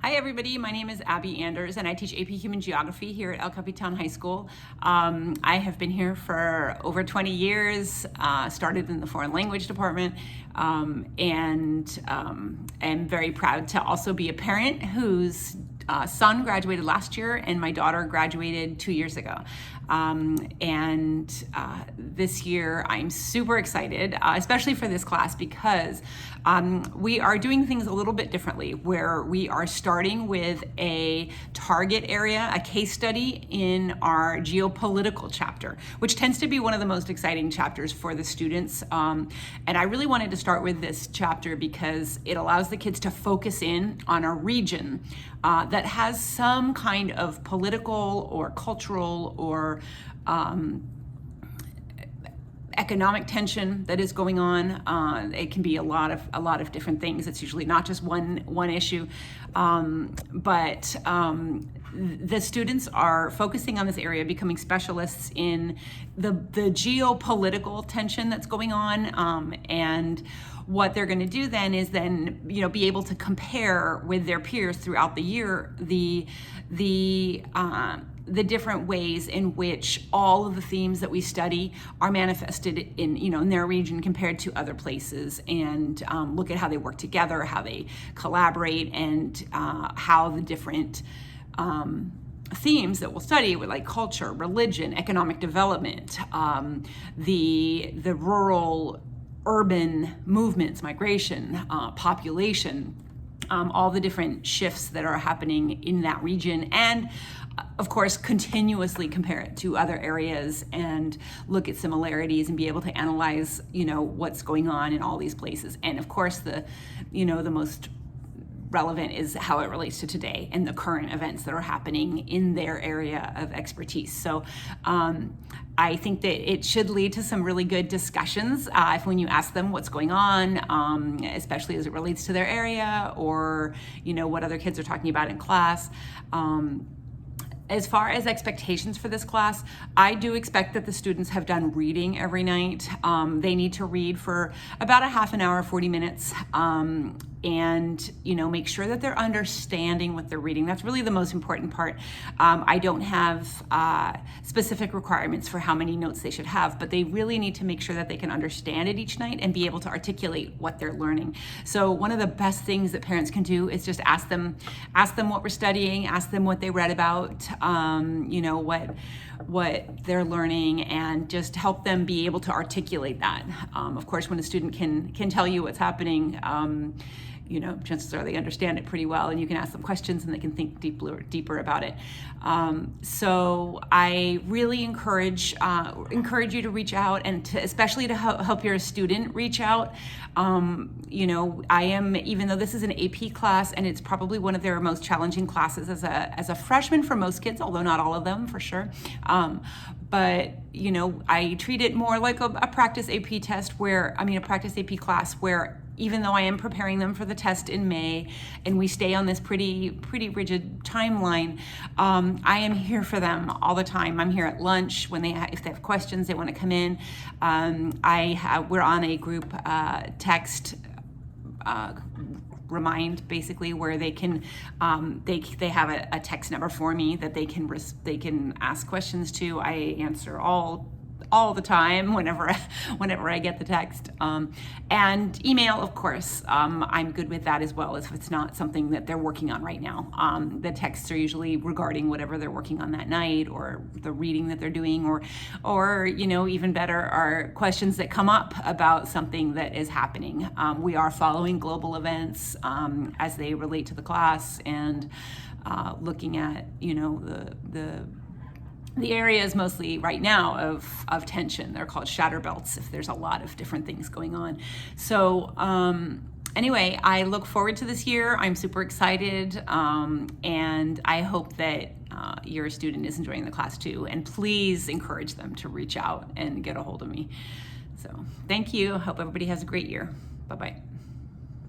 Hi everybody, my name is Abby Anders and I teach AP Human Geography here at El Capitan High School. I have been here for over 20 years, started in the foreign language department, and am very proud to also be a parent whose son graduated last year and my daughter graduated 2 years ago. This year I'm super excited, especially for this class, because we are doing things a little bit differently, where we are starting with a target area, a case study in our geopolitical chapter, which tends to be one of the most exciting chapters for the students. And I really wanted to start with this chapter because it allows the kids to focus in on a region that has some kind of political or cultural or economic tension that is going on. It can be a lot of different things. It's usually not just one issue, but the students are focusing on this area, becoming specialists in the geopolitical tension that's going on, and what they're going to do then is be able to compare with their peers throughout the year the different ways in which all of the themes that we study are manifested in their region compared to other places, and look at how they work together, how they collaborate, and how the different themes that we'll study, with like culture, religion, economic development, the rural urban movements, migration, population, all the different shifts that are happening in that region, and of course continuously compare it to other areas and look at similarities and be able to analyze what's going on in all these places. And of course the most relevant is how it relates to today and the current events that are happening in their area of expertise. So I think that it should lead to some really good discussions when you ask them what's going on, especially as it relates to their area, or what other kids are talking about in class. As far as expectations for this class, I do expect that the students have done reading every night. They need to read for about a half an hour, 40 minutes, and make sure that they're understanding what they're reading. That's really the most important part. I don't have specific requirements for how many notes they should have, but they really need to make sure that they can understand it each night and be able to articulate what they're learning. So one of the best things that parents can do is just ask them what we're studying, ask them what they read about, what they're learning, and just help them be able to articulate that. Of course, when a student can tell you what's happening, chances are they understand it pretty well, and you can ask them questions and they can think deeper about it. So I really encourage you to reach out, and especially to help your student reach out. Even though this is an AP class and it's probably one of their most challenging classes as a freshman for most kids, although not all of them for sure. But I treat it more like a practice AP test, a practice AP class where, even though I am preparing them for the test in May and we stay on this pretty rigid timeline, I am here for them all the time. I'm here at lunch if they have questions, they want to come in. We're on a group text remind, basically, where they can they have a text number for me that they can ask questions to. I answer all the time whenever I get the text, and email, of course. I'm good with that as well, if it's not something that they're working on right now. The texts are usually regarding whatever they're working on that night, or the reading that they're doing, or even better, are questions that come up about something that is happening. We are following global events as they relate to the class, and looking at the areas mostly right now of tension. They're called shatter belts if there's a lot of different things going on. So anyway, I look forward to this year. I'm super excited, and I hope that your student is enjoying the class too. And please encourage them to reach out and get a hold of me. So thank you. Hope everybody has a great year. Bye-bye.